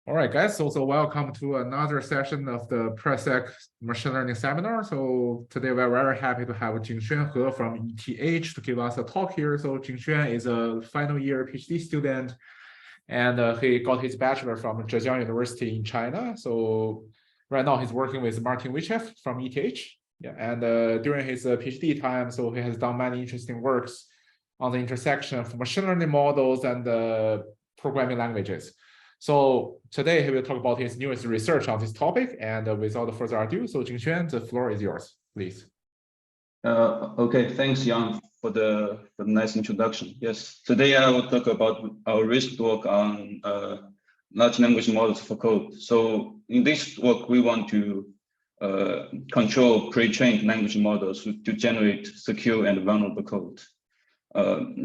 All right, guys. So welcome to another session of the Presec Machine Learning Seminar. So today we're very happy to have Jingxuan He from ETH to give us a talk here. So Jingxuan is a final year PhD student, and he got his bachelor from Zhejiang University in China. So right now he's working with Martin Wichef from ETH. Yeah, and during his PhD time, so he has done many interesting works on the intersection of machine learning models and programming languages. So today he will talk about his newest research on this topic, and without further ado, so Jingxuan, the floor is yours, please. Okay, thanks, Yang, for the nice introduction. Yes, today I will talk about our recent work on large language models for code. So in this work, we want to control pre-trained language models to generate secure and vulnerable code.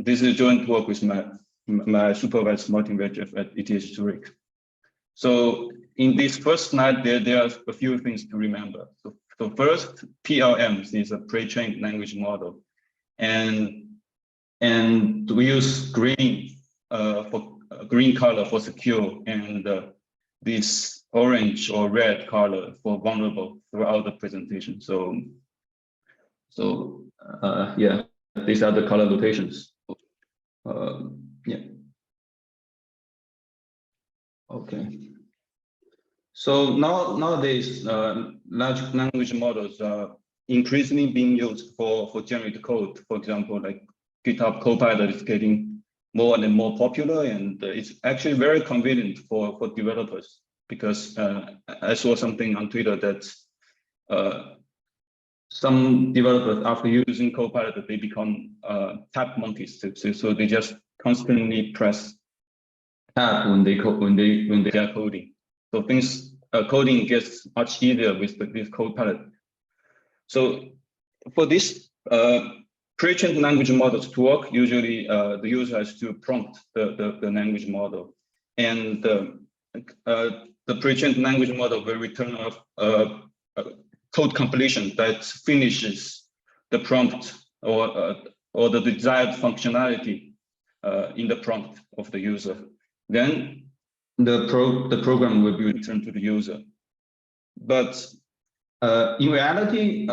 This is a joint work with my supervisor Martin Wichef at ETH Zurich. So in this first slide, there are a few things to remember. So first, PLM is a pre-trained language model, and we use green for green color for secure, and this orange or red color for vulnerable throughout the presentation. So yeah, these are the color notations. Yeah. Okay. So nowadays, large language models are increasingly being used for generate code. For example, like GitHub Copilot is getting more and more popular, and it's actually very convenient for developers, because I saw something on Twitter that some developers, after using Copilot, they become tab monkeys. So they just constantly press tab when they are coding. So things coding gets much easier with this Copilot. So for this pre-trained language models to work, usually the user has to prompt the language model, and the pre-trained language model will return a code completion that finishes the prompt or the desired functionality in the prompt of the user. Then the program will be returned to the user. But in reality,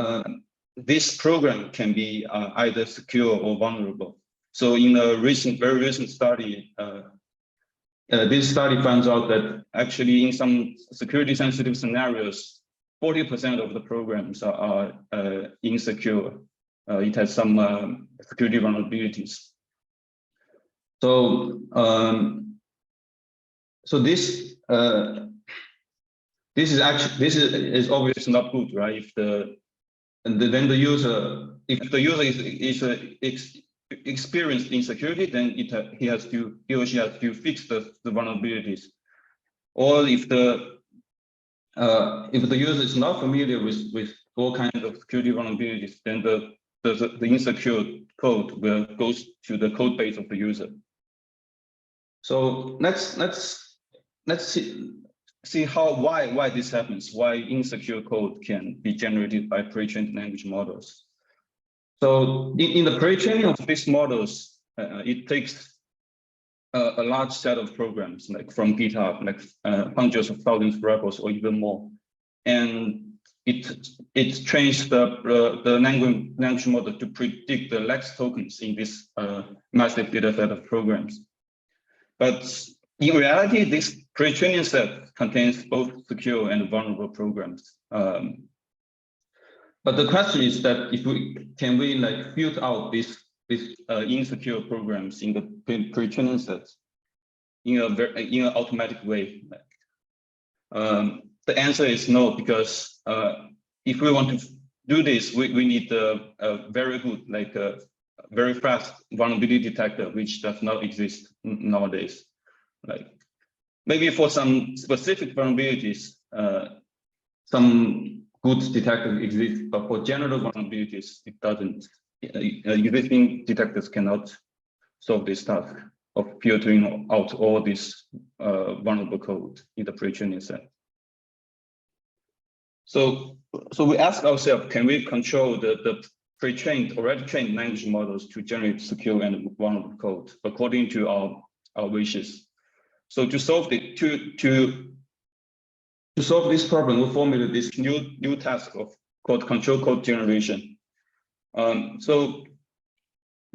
this program can be either secure or vulnerable. So in a very recent study, this study finds out that actually in some security sensitive scenarios, 40% of the programs are insecure. It has some security vulnerabilities. So this is obviously not good, right? If the user is experienced insecurity, then he or she has to fix the vulnerabilities. Or if the user is not familiar with all kinds of security vulnerabilities, then the insecure code will go to the code base of the user. So let's see why this happens, why insecure code can be generated by pre-trained language models. So in the pre-training of these models, it takes a large set of programs, like from GitHub, like hundreds of thousands of repos or even more, and it trains the language model to predict the Lex tokens in this massive data set of programs. But in reality, this pre-training set contains both secure and vulnerable programs. But the question is that can we like filter out these insecure programs in the pre-training sets in an automatic way? The answer is no, because if we want to do this, we need a very good, like very fast vulnerability detector, which does not exist nowadays. Like maybe for some specific vulnerabilities, some good detectors exist, but for general vulnerabilities, it doesn't. Existing detectors cannot solve this task of filtering out all this vulnerable code in the pre-training set. So we ask ourselves, can we control the pre-trained, already trained language models to generate secure and vulnerable code according to our wishes? So to solve it, to To solve this problem, we formulated this new task called control code generation. So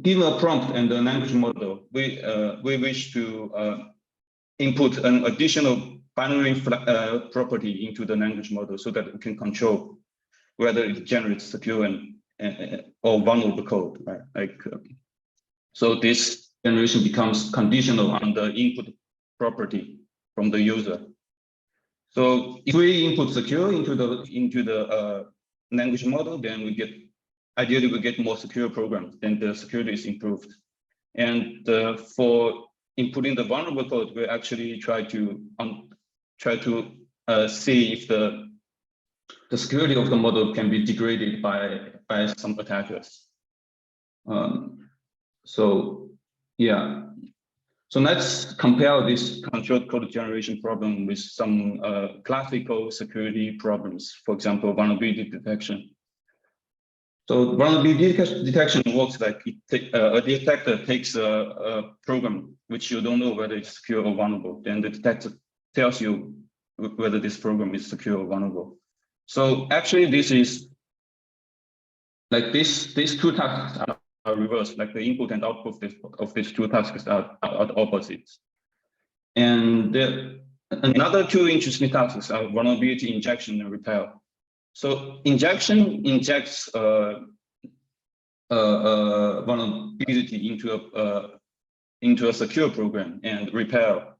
given a prompt and a language model, we wish to input an additional binary property into the language model so that we can control whether it generates secure or vulnerable code, right? Like, so this generation becomes conditional on the input property from the user. So if we input secure into the language model, then ideally we get more secure programs, then the security is improved. And for inputting the vulnerable code, we actually try to see if the security of the model can be degraded by some attackers. So yeah. So let's compare this controlled code generation problem with some classical security problems, for example, vulnerability detection. So vulnerability detection works like a detector takes a program which you don't know whether it's secure or vulnerable, then the detector tells you whether this program is secure or vulnerable. So actually this is like these two tasks are reversed, like the input and output of these two tasks are opposites. And another two interesting tasks are vulnerability injection and repair. So injection injects vulnerability into a secure program, and repair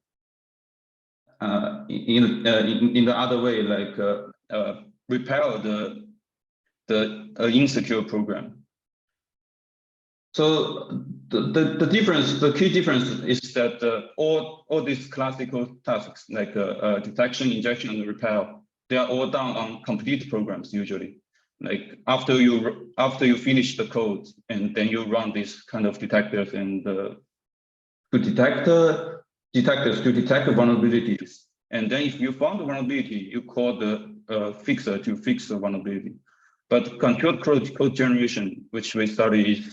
in the other way, like repair the insecure program. So the key difference is that all these classical tasks like detection, injection, and repair, they are all done on complete programs usually. Like after you finish the code, and then you run this kind of detectors and to detect vulnerabilities. And then if you found the vulnerability, you call the fixer to fix the vulnerability. But controlled code generation, which we study,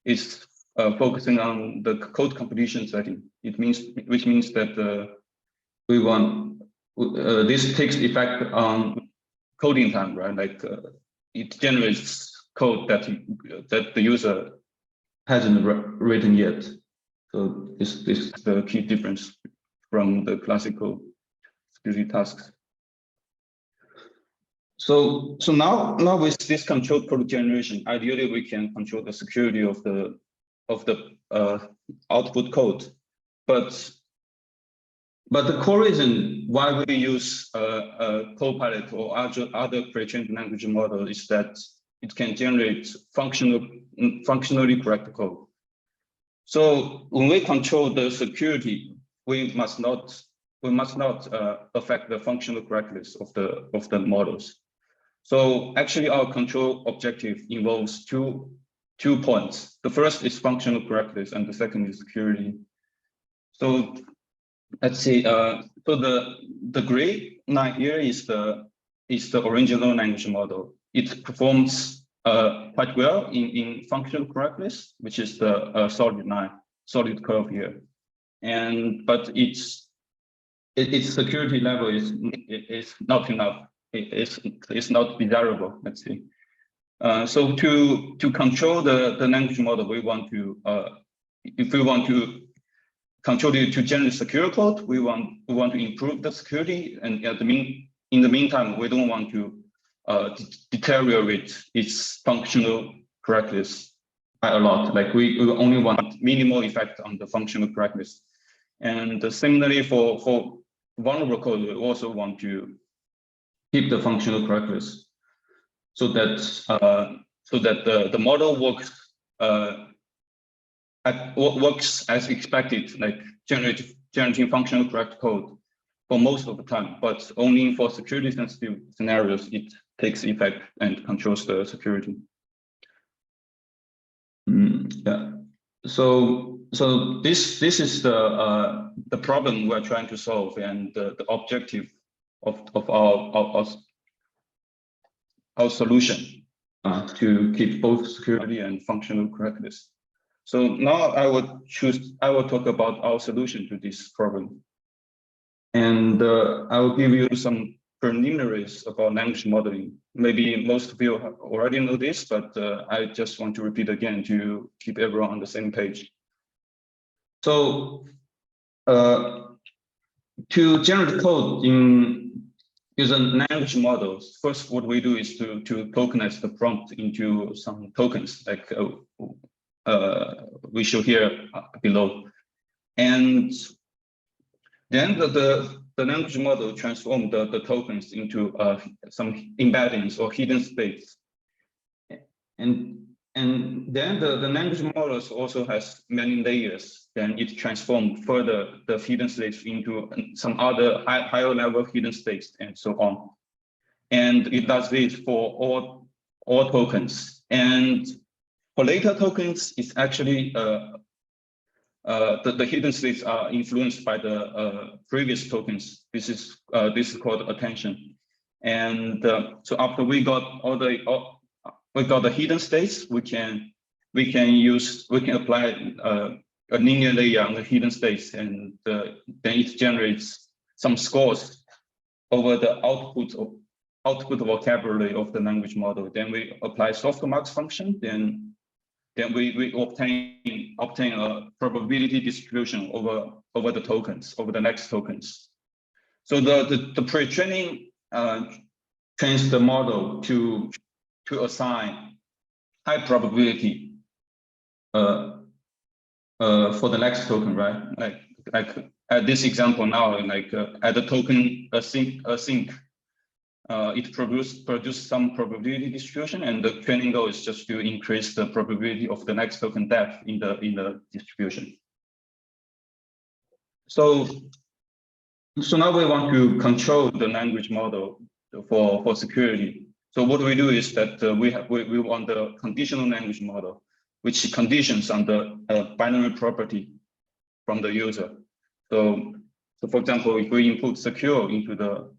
is focusing on the code completion setting. Which means that this takes effect on coding time, right? Like it generates code that the user hasn't written yet. So this is the key difference from the classical security tasks. So now with this controlled code generation, ideally we can control the security of the output code, but the core reason why we use Copilot or other pre-trained language model is that it can generate functionally correct code. So when we control the security, we must not affect the functional correctness of the models. So actually, our control objective involves two points. The first is functional correctness, and the second is security. So let's see. So the gray line here is the original language model. It performs quite well in functional correctness, which is the solid curve here. But its security level is not enough. It's not desirable. Let's see. So to control the language model, we want to if we want to control it to generate secure code, we want to improve the security, and in the meantime, we don't want to deteriorate its functional correctness by a lot. Like we only want minimal effect on the functional correctness. And similarly for vulnerable code, we also want to keep the functional correctness so that the model works as expected, like generating functional correct code for most of the time, but only for security sensitive scenarios it takes effect and controls the security. Yeah. So this is the problem we're trying to solve, and the objective of our solution to keep both security and functional correctness. So now I will talk about our solution to this problem, and I will give you some preliminaries about language modeling. Maybe most of you already know this, but I just want to repeat again to keep everyone on the same page. So to generate code using language models, first what we do is to tokenize the prompt into some tokens, like we show here below. And then the language model transforms the tokens into some embeddings or hidden states. And then the language models also has many layers. Then it transforms further the hidden states into some other higher level hidden states and so on. And it does this for all tokens. And for later tokens, it's actually the hidden states are influenced by the previous tokens. This is called attention. And so after we got the hidden states, we can apply a linear layer on the hidden states, and then it generates some scores over the output vocabulary of the language model. Then we apply softmax function. Then we obtain a probability distribution over the tokens, over the next tokens. So the pre-training trains the model to assign high probability for the next token, right? Like at this example now, like at the token async, it produce some probability distribution, and the training goal is just to increase the probability of the next token depth in the distribution. So now we want to control the language model for security. So what we do is that we want the conditional language model, which conditions on the binary property from the user. So for example, if we input secure into the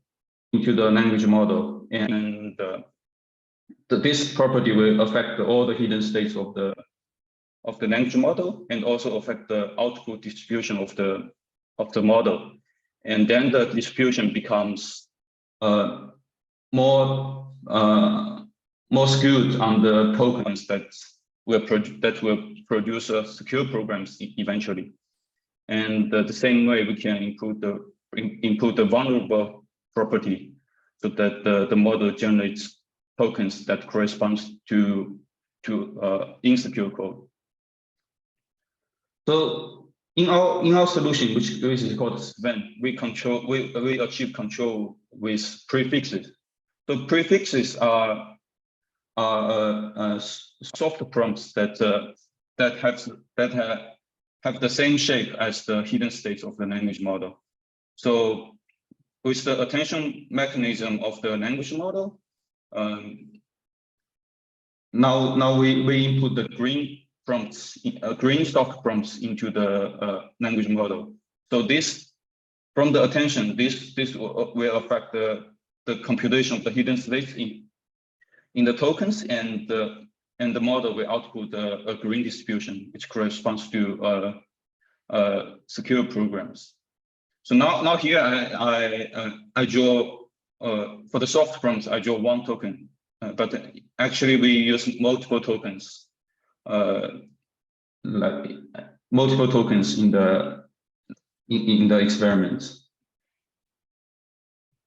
language model, and this property will affect all the hidden states of the language model, and also affect the output distribution of the model. And then the distribution becomes more skewed on the tokens that will produce secure programs eventually. And the same way we can input the vulnerable property, so that the model generates tokens that corresponds to insecure code. So in our solution, which is called SVEN, we achieve control with prefixes. So prefixes are soft prompts that have the same shape as the hidden states of the language model. So with the attention mechanism of the language model, now we input the green prompts, green stock prompts into the language model. So this, from the attention, this will affect the computation of the hidden states in the tokens, and the model will output a green distribution, which corresponds to secure programs. So now here I draw for the soft prompts, I draw one token, but actually we use multiple tokens, like multiple tokens in the experiments.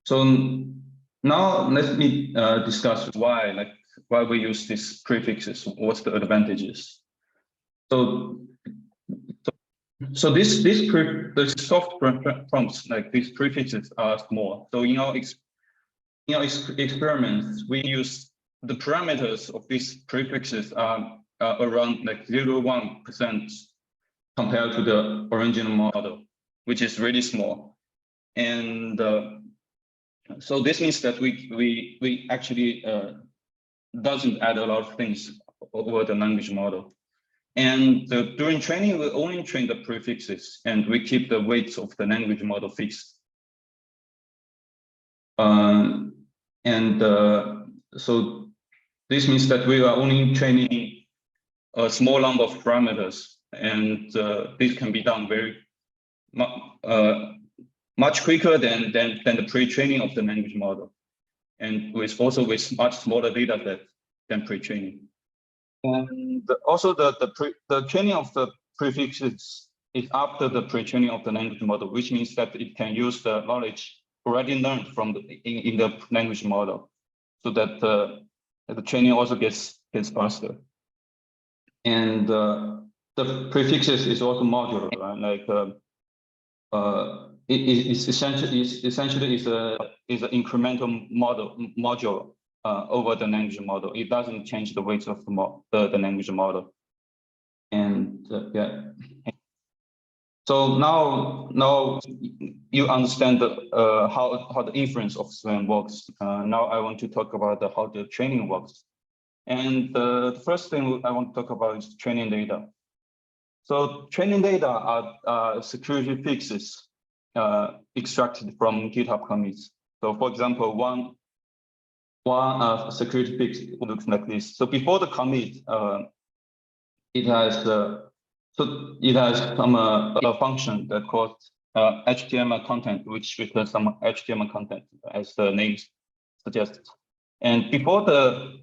So now let me discuss why we use these prefixes. What's the advantages? So the soft prompts, like these prefixes, are small. So in our experiments, we use the parameters of these prefixes are around like 0.1% compared to the original model, which is really small. And so this means that we actually doesn't add a lot of things over the language model. And during training, we only train the prefixes, and we keep the weights of the language model fixed. So this means that we are only training a small number of parameters, and this can be done very much quicker than the pre-training of the language model, and also with much smaller data set than pre-training. And also the training of the prefixes is after the pre-training of the language model, which means that it can use the knowledge already learned from in the language model, so that the training also gets faster. And the prefixes is also modular, right? Like it is essentially is an incremental module over the language model. It doesn't change the weights of the language model. And yeah. So now you understand how the inference of SVEN works. Now I want to talk about how the training works. And the first thing I want to talk about is training data. So training data are security fixes extracted from GitHub commits. So for example, one security fix looks like this. So before the commit, it has some a function that calls HTML content, which returns some HTML content, as the name suggests. And before the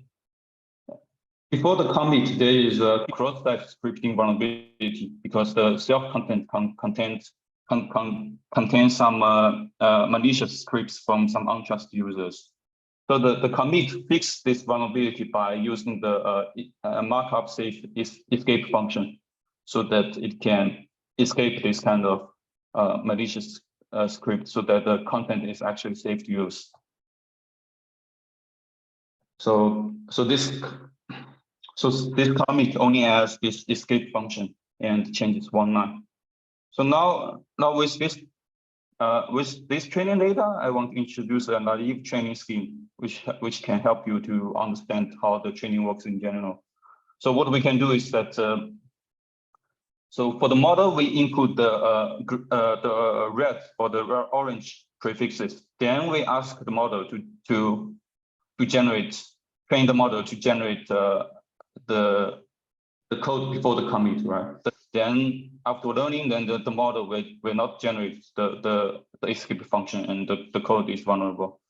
commit, there is a cross-site scripting vulnerability, because the self content contains some malicious scripts from some untrusted users. So the commit fixed this vulnerability by using the markup safe escape function, so that it can escape this kind of malicious script, so that the content is actually safe to use. So this commit only has this escape function and changes one line. So now with this training data, I want to introduce a naive training scheme, which can help you to understand how the training works in general. So what we can do is that, so for the model, we input the red or the orange prefixes. Then we ask the model to train the model to generate the code before the commit, right? Then after learning, then the model will not generate the escape function, and the code is vulnerable.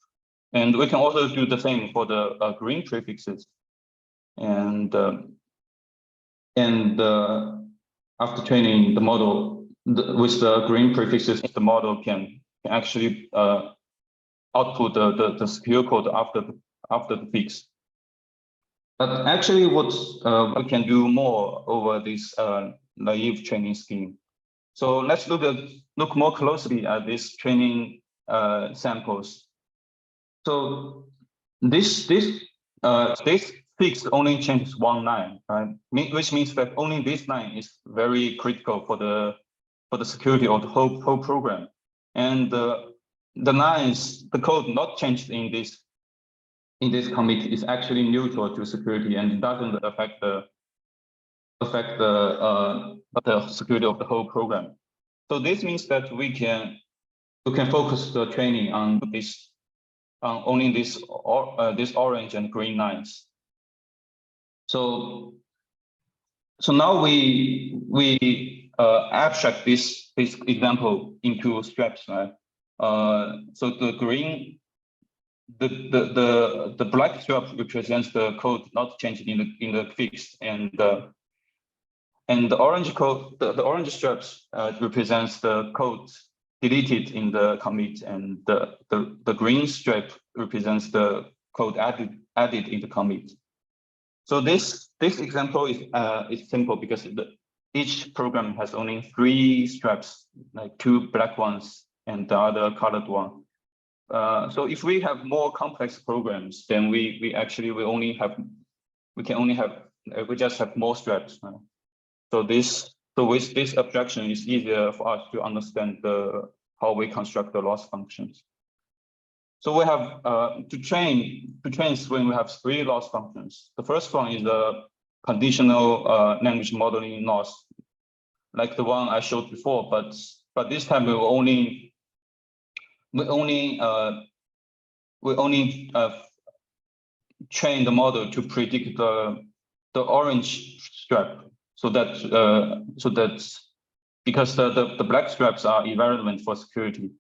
And we can also do the same for the green prefixes. And after training the model with the green prefixes, the model can actually output the secure code after the fix. But actually, what we can do more over this naive training scheme. So let's look more closely at these training samples. So this fix only changes one line, right? Which means that only this line is very critical for the security of the whole program. And the code not changed in this commit is actually neutral to security, and it doesn't affect the security of the whole program. So this means that we can focus the training on only this orange and green lines. So now we abstract this example into straps, right? So the green, the black strap represents the code not changed in the fix, and the orange code, the orange straps represents the code deleted in the commit, and the green stripe represents the code added in the commit. So this example is simple because each program has only 3 straps, like 2 black ones and the other colored one. So if we have more complex programs, then we just have more straps. So with this abstraction, it's easier for us to understand how we construct the loss functions. So we have to train SVEN, we have 3 loss functions. The first one is the conditional language modeling loss, like the one I showed before, but this time we only train the model to predict the orange strap, so that because the black straps are irrelevant for security.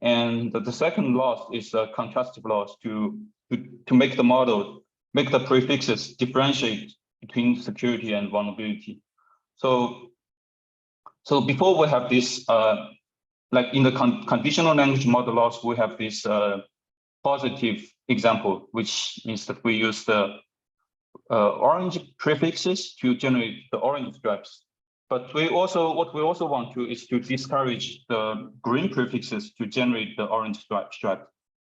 And the second loss is a contrastive loss to make the model, make the prefixes differentiate between security and vulnerability. So before we have this, like in the conditional language model loss, we have this positive example, which means that we use the orange prefixes to generate the orange stripes. But what we also want to is to discourage the green prefixes to generate the orange stripe.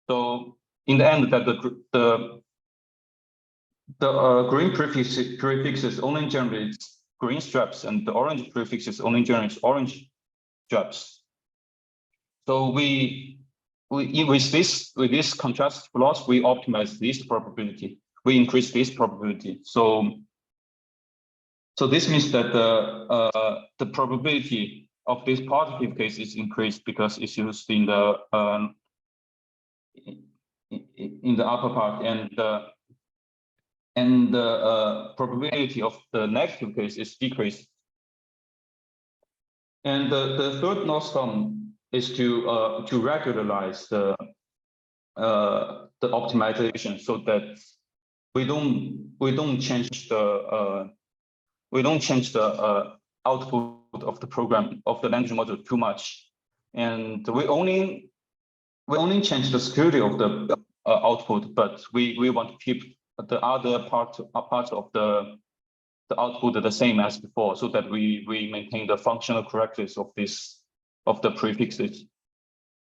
So in the end, that the green prefixes only generates green stripes, and the orange prefixes only generates orange stripes. So with this contrast loss, we optimize this probability. We increase this probability. So this means that the probability of this positive case is increased because it's used in the upper part, and the probability of the negative case is decreased. And the third loss term is to regularize the optimization so that we don't change the output of the program of the language model too much, and we only change the security of the output, but we want to keep the other parts of the output the same as before, so that we maintain the functional correctness of the prefixes.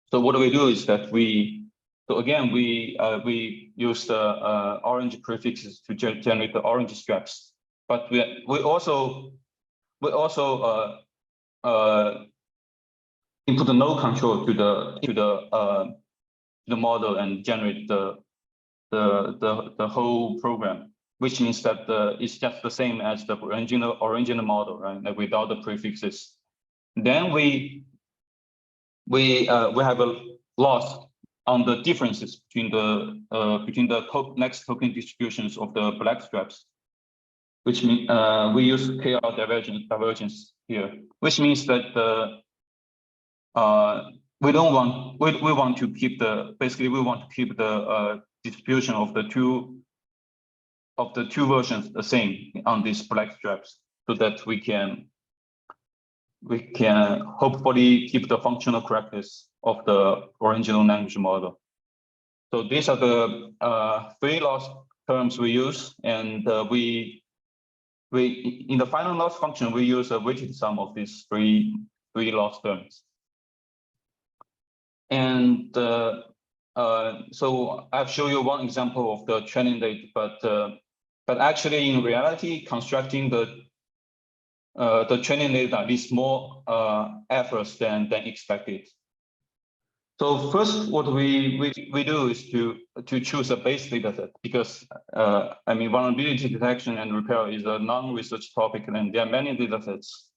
So what we do is that we use the orange prefixes to generate the orange stripes, but we also input the no control to the model and generate the whole program, which means that it's just the same as the original model, right? Like without the prefixes. Then we have a loss on the differences between the next token distributions of the black stripes, which means we use KR divergence here, which means that we want to keep the distribution of the two versions the same on these black stripes, so that we can hopefully keep the functional correctness of the original language model. So these are the three loss terms we use, and we in the final loss function we use a weighted sum of these three loss terms. And so I've shown you one example of the training data, but actually in reality, constructing the training data needs more efforts than expected. So first, what we do is to choose a base data set, because I mean, vulnerability detection and repair is a non-research topic, and there are many data sets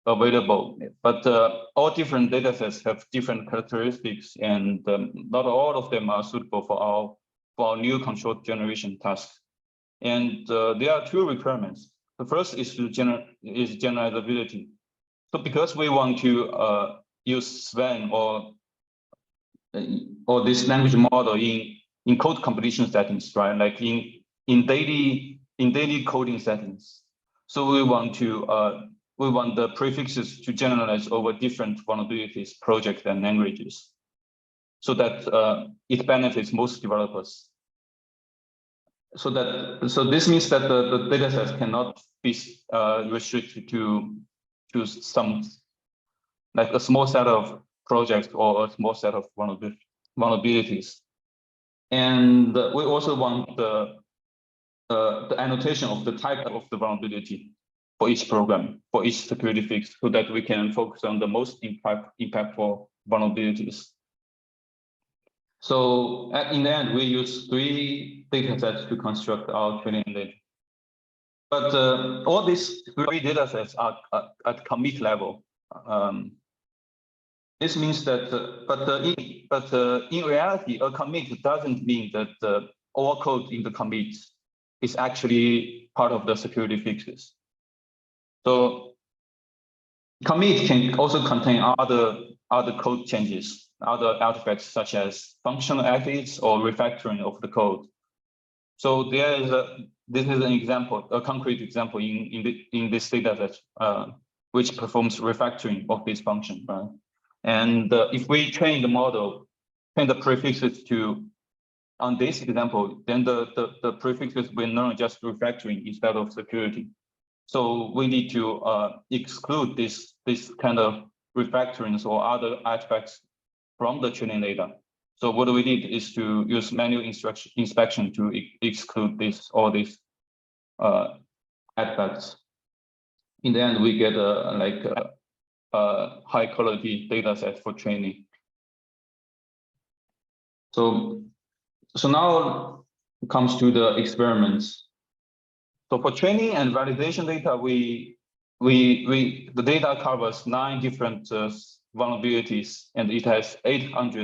available, but all different data sets have different characteristics, and not all of them are suitable for our new control generation task. And there are two requirements. The first is generalizability. So because we want to use SVEN or this language model in code completion settings, right? Like in daily coding settings. So we want the prefixes to generalize over different vulnerabilities, projects, and languages, so that it benefits most developers. So this means that the data sets cannot be restricted to some, like a small set of projects or a small set of vulnerabilities. And we also want the annotation of the type of the vulnerability for each program, for each security fix, so that we can focus on the most impactful vulnerabilities. So in the end, we use 3 data sets to construct our training data. But all these 3 data sets are at commit level. This means that, in reality, a commit doesn't mean that all code in the commit is actually part of the security fixes. So commit can also contain other code changes, other artifacts such as functional edits or refactoring of the code. So this is an example, a concrete example in this data set, which performs refactoring of this function, right? And if we train the model, train the prefixes on this example, then the prefixes will learn just refactoring instead of security. So we need to exclude this kind of refactorings or other artifacts from the training data. So what we did is to use manual inspection to exclude all these artifacts. In the end, we get a high quality data set for training. So now it comes to the experiments. So for training and validation data, the data covers 9 different vulnerabilities, and it has around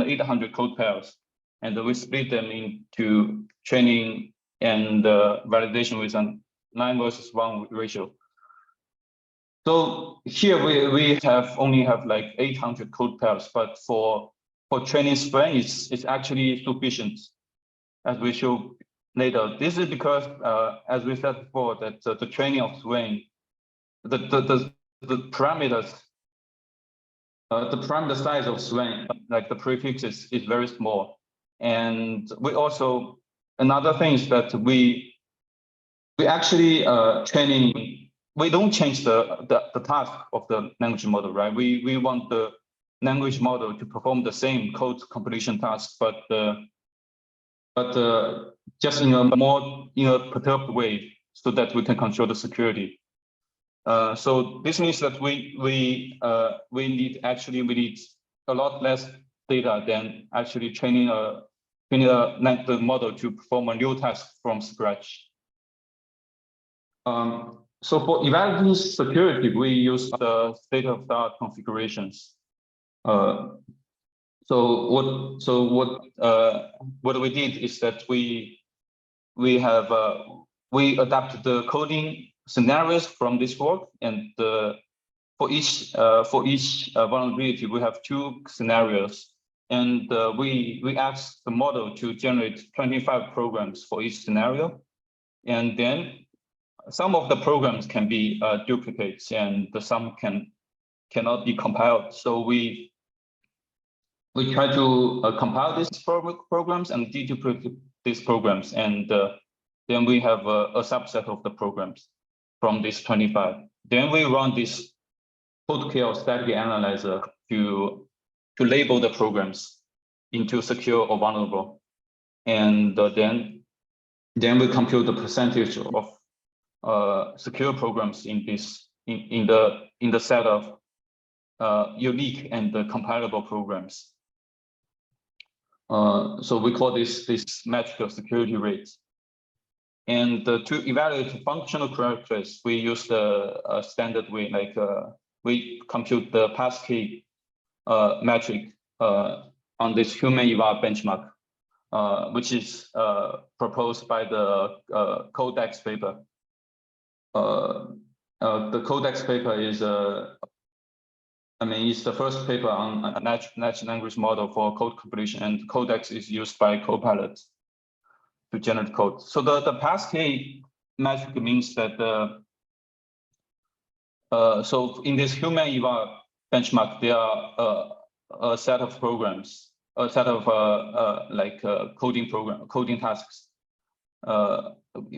800 code pairs, and we split them into training and validation with a 9:1 ratio. So here we only have like 800 code pairs, but for training SVEN, it's actually sufficient, as we show later. This is because, as we said before, that the training of SVEN, the parameters, the parameter size of SVEN, like the prefixes, is very small. And we also, another thing is that we actually training. We don't change the task of the language model, right? We want the language model to perform the same code completion task, but just in a perturbed way, so that we can control the security. So this means that we need a lot less data than actually training the model to perform a new task from scratch. So for evaluating security, we use the state-of-the-art configurations. So what we did is that we adapted the coding scenarios from this work, and for each vulnerability we have 2 scenarios, and we asked the model to generate 25 programs for each scenario, and then some of the programs can be duplicates, and some cannot be compiled. So we try to compile these programs and deduplicate these programs, and then we have a subset of the programs from this 25. Then we run this code static analyzer to label the programs into secure or vulnerable, and then we compute the percentage of secure programs in the set of unique and compilable programs. So we call this metric of security rate. And to evaluate functional correctness, we use the standard way, like we compute the passkey metric on this human eval benchmark, which is proposed by the Codex paper. The Codex paper is it's the first paper on a natural language model for code completion, and Codex is used by Copilot to generate code. So the passkey metric means that so in this human eval benchmark, there are a set of programs, a set of coding tasks,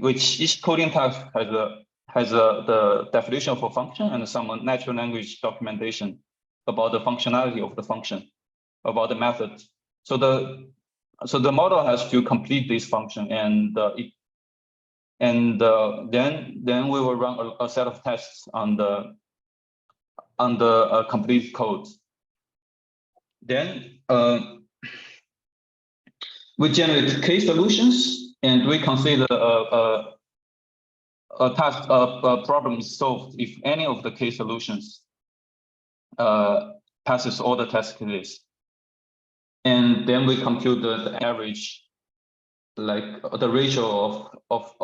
which each coding task has the definition of a function and some natural language documentation about the functionality of the function, about the method. So the model has to complete this function, and then we will run a set of tests on the complete code. Then we generate case solutions, and we consider a problem is solved if any of the case solutions passes all the test cases. And then we compute the average, like the ratio of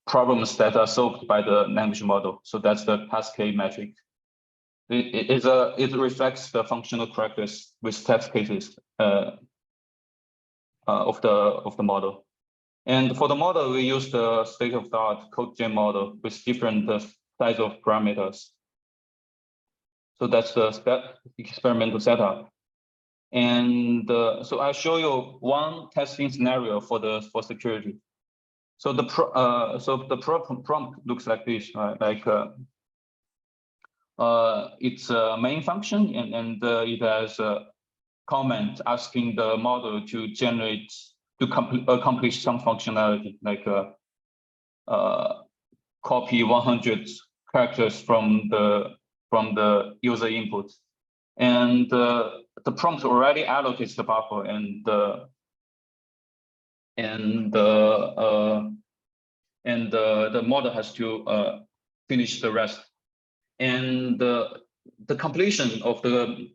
problems that are solved by the language model. So that's the passkey metric. it reflects the functional correctness with test cases of the model. And for the model, we use the state-of-the-art CodeGen model with different size of parameters. So that's the experimental setup. And so I'll show you one testing scenario for security. So the prompt looks like this, right? Like it's a main function, and it has a comment asking the model to accomplish some functionality, like copy 100 characters from the user input, and the prompt already allocates the buffer, and the model has to finish the rest. And the completion of the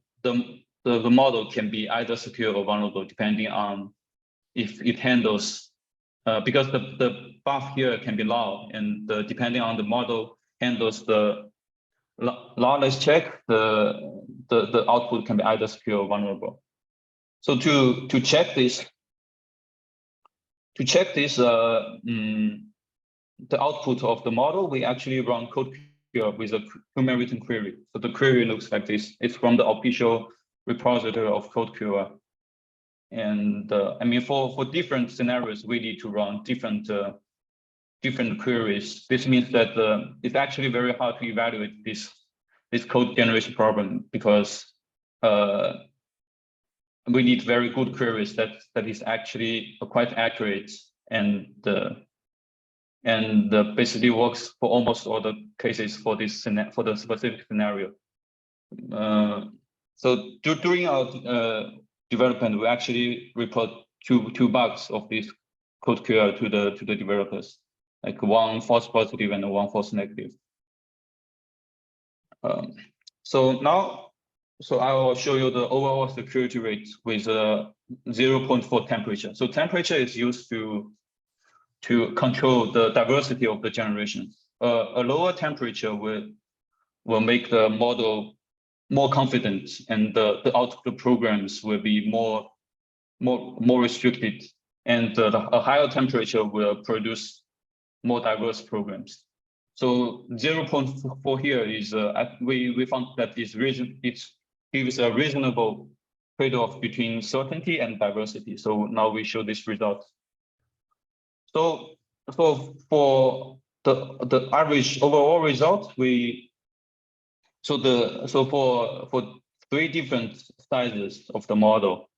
model can be either secure or vulnerable, depending on if it handles, because the buff here can be low, and depending on the model handles the lawless check, the output can be either secure or vulnerable. So to check this, the output of the model, we actually run code with a cumulative query. So the query looks like this. It's from the official repository of CodeQL. And I mean, for different scenarios, we need to run different queries. This means that it's actually very hard to evaluate this code generation problem, because we need very good queries that is actually quite accurate and basically works for almost all the cases for the specific scenario. So during our development, we actually report two bugs of this CodeQL to the developers, like one false positive and one false negative. So I will show you the overall security rate with 0.4 temperature. So temperature is used to control the diversity of the generation. A lower temperature will make the model more confident, and the output programs will be more restricted, and a higher temperature will produce more diverse programs. So 0.4 here is we found that it gives a reasonable trade-off between certainty and diversity. So now we show this result. So for the average overall result, for 3 different sizes of the model,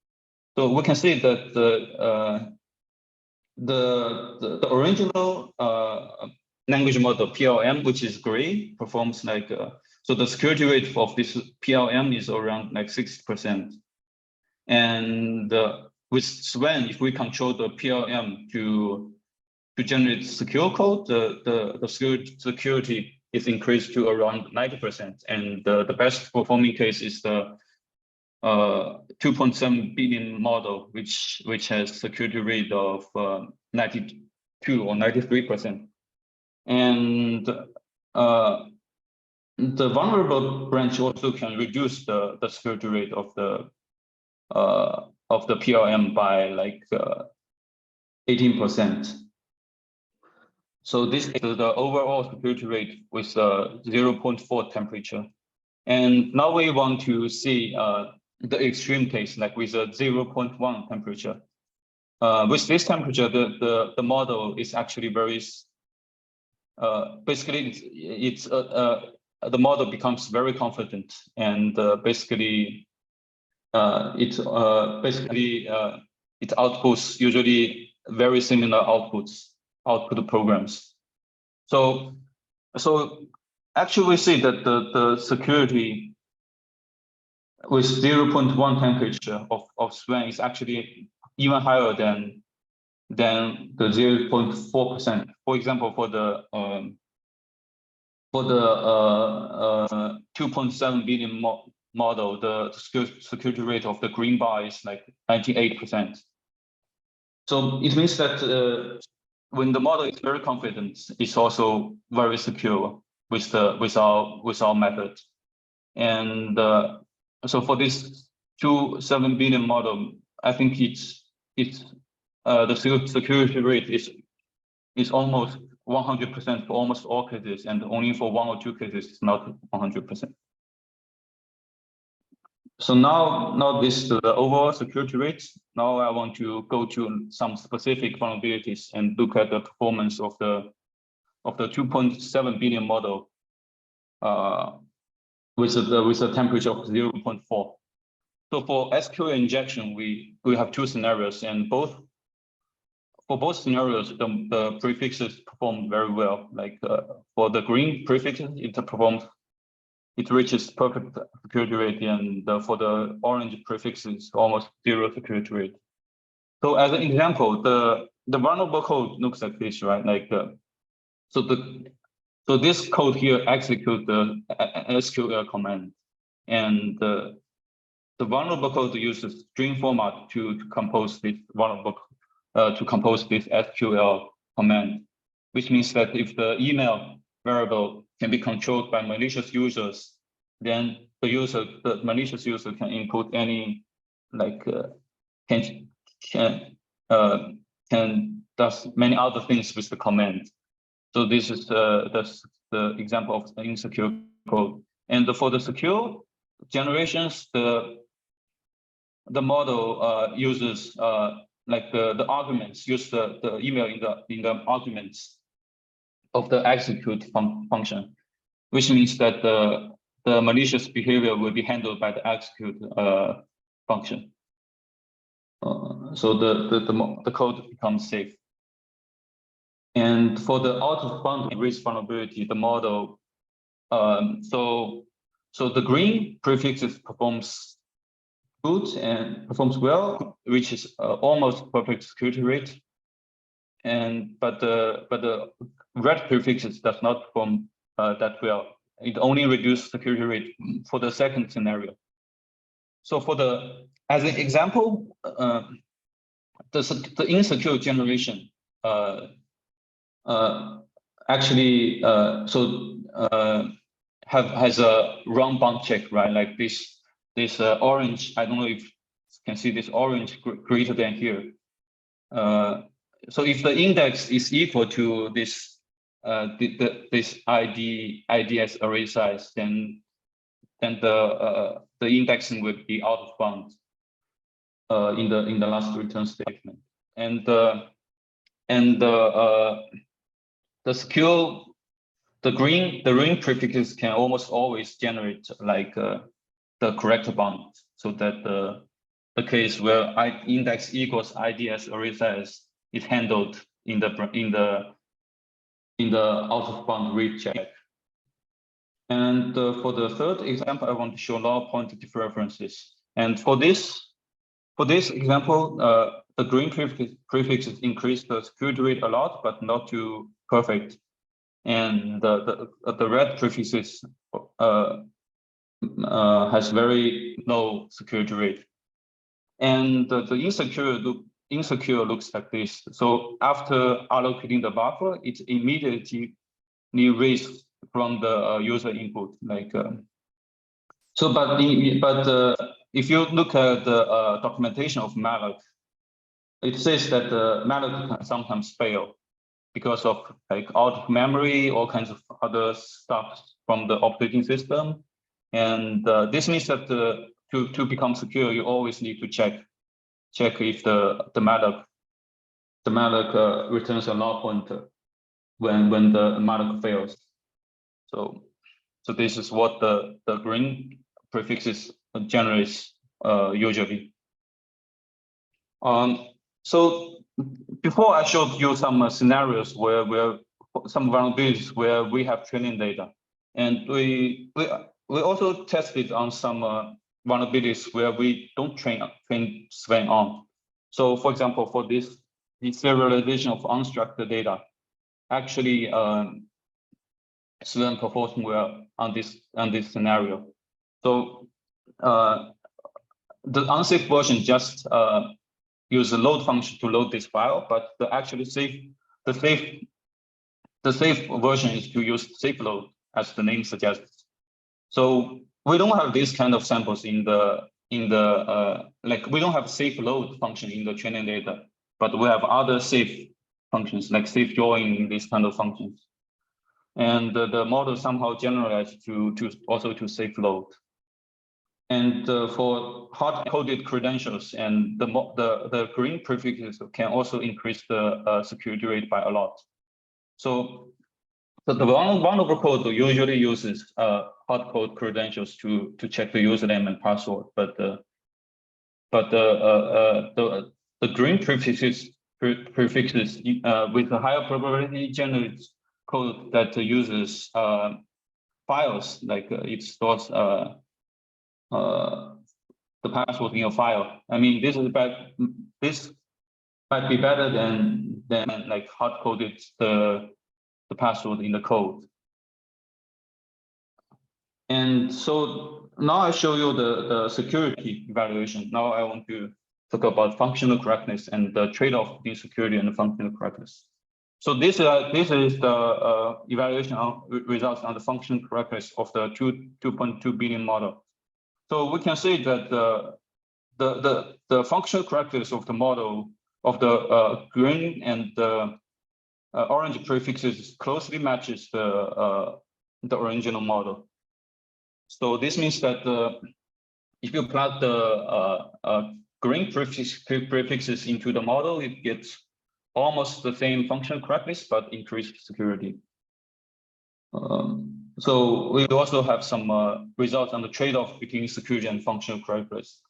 so we can see that the original language model PLM, which is gray, performs like so the security rate of this PLM is around like 60%, and with SVEN, if we control the PLM to generate secure code, the security is increased to around 90%, and the best performing case is the 2.7 billion model, which has security rate of 92 or 93%, and the vulnerable branch also can reduce the security rate of the PLM by like 18%. So this is the overall security rate with 0.4 temperature. And now we want to see the extreme case, like with a 0.1 temperature. With this temperature, the model is actually very, basically it's the model becomes very confident, and basically it outputs usually very similar output programs. So actually we see that the security with 0.1 temperature of SVEN is actually even higher than the 0.4%. For example, for the 2.7 billion model, the security rate of the green bar is like 98%. So it means that when the model is very confident, it's also very secure with our method. And so for this 7 billion model, I think the security rate is almost 100% for almost all cases, and only for 1 or 2 cases it's not 100%. So now this is the overall security rates. Now I want to go to some specific vulnerabilities and look at the performance of the 2.7 billion model with a temperature of 0.4. So for SQL injection, we have 2 scenarios, and for both scenarios, the prefixes perform very well. Like for the green prefixes, it reaches perfect security rate, and for the orange prefixes, almost 0 security rate. So as an example, the vulnerable code looks like this, right? Like so this code here executes the SQL command, and the vulnerable code uses string format to compose this SQL command, which means that if the email variable can be controlled by malicious users, then the malicious user can input any can does many other things with the command. So this is the example of the insecure code. And for the secure generations, the model uses the arguments, use the email in the arguments of the execute function, which means that the malicious behavior will be handled by the execute function. So the code becomes safe. And for the out-of-bound risk vulnerability, the model, so the green prefixes performs good and performs well, reaches almost perfect security rate. But the red prefixes does not perform that well. It only reduces security rate for the second scenario. So as an example, the insecure generation actually has a wrong bound check, right? Like this orange. I don't know if you can see this orange greater than here. So if the index is equal to this this IDS array size, then the indexing would be out of bounds in the last return statement. And the green prefixes can almost always generate like the correct bound, so that the case where index equals IDS array size is handled in the out of bound read check. And for the third example, I want to show null pointer dereferences. And for this example, the green prefixes increase the security rate a lot, but not too perfect. And the red prefixes has very low security rate. And the insecure looks like this. So after allocating the buffer, it immediately reads from the user input. Like but if you look at the documentation of malloc, it says that the malloc can sometimes fail because of like out of memory, all kinds of other stuff from the operating system. And this means that to become secure, you always need to check if the malloc returns a null pointer when the malloc fails. So this is what the green prefixes generates usually. So before I showed you some scenarios where some vulnerabilities where we have training data, and we also tested on some vulnerabilities where we don't train SVEN on. So for example, for the serialization of unstructured data, actually SVEN performs well on this scenario. So the unsafe version just use the load function to load this file, but the safe version is to use safe load, as the name suggests. So we don't have this kind of samples in the like we don't have safe load function in the training data, but we have other safe functions like safe join, these kind of functions. And the model somehow generalized to also to safe load. And for hard-coded credentials, and the green prefixes can also increase the security rate by a lot. So the vulnerable code usually uses hard-code credentials to check the username and password, but the green prefixes with a higher probability generates code that uses files, like it stores the password in a file. I mean, this might be better than like hard-coded the password in the code. And so now I show you the security evaluation. Now I want to talk about functional correctness and the trade-off between security and functional correctness. So this is the evaluation results on the functional correctness of the 2.2 billion model. So we can say that the functional correctness of the model of the green and the orange prefixes closely matches the original model. So this means that if you plug the green prefixes into the model, it gets almost the same functional correctness, but increased security. So we also have some results on the trade-off between security and functional correctness.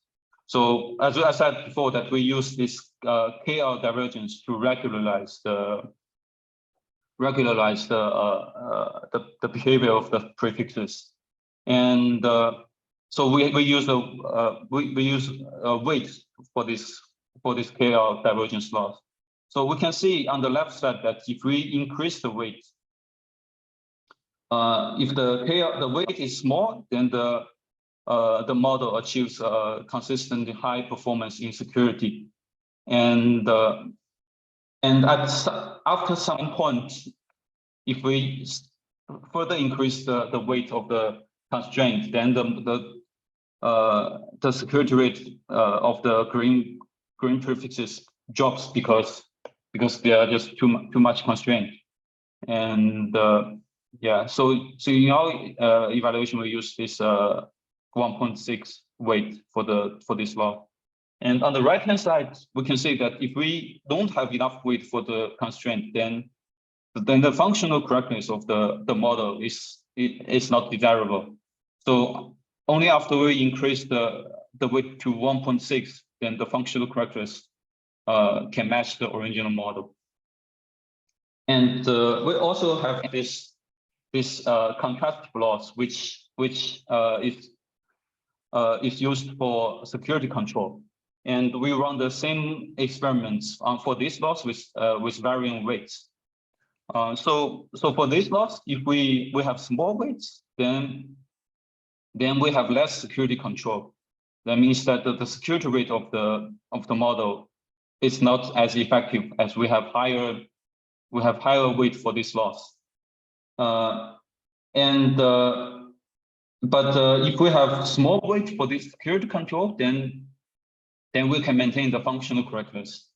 So as I said before, that we use this KL divergence to regularize the behavior of the prefixes, and so we use a weight for this KL divergence loss. So we can see on the left side that if we increase the weight, if the weight is small, then the model achieves consistently high performance in security, and after some point, if we further increase the weight of the constraint, then the security rate of the green prefixes drops because they are just too much constraint. And yeah, so in our evaluation, we use this 1.6 weight for this law. And on the right-hand side, we can see that if we don't have enough weight for the constraint, then the functional correctness of the model is not desirable. So only after we increase the weight to 1.6, then the functional correctness can match the original model. And we also have this contrastive loss, which is used for security control. And we run the same experiments for this loss with varying weights. So for this loss, if we have small weights, then we have less security control. That means that the security rate of the model is not as effective as we have higher weight for this loss. But if we have small weight for this security control, then we can maintain the functional correctness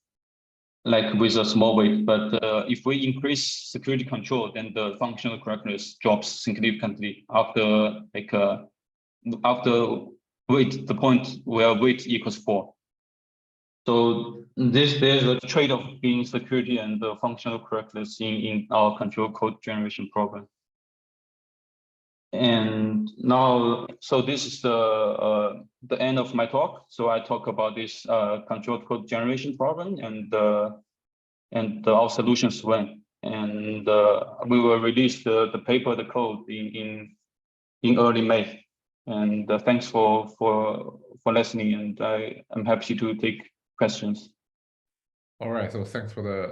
like with a small weight. But if we increase security control, then the functional correctness drops significantly after weight, the point where weight equals 4. So there's a trade-off between security and the functional correctness in our control code generation problem. And now, so this is the end of my talk. So I talk about this controlled code generation problem and our solutions SVEN. And we will release the paper, the code in early May. And thanks for listening. And I'm happy to take questions. All right. So thanks for the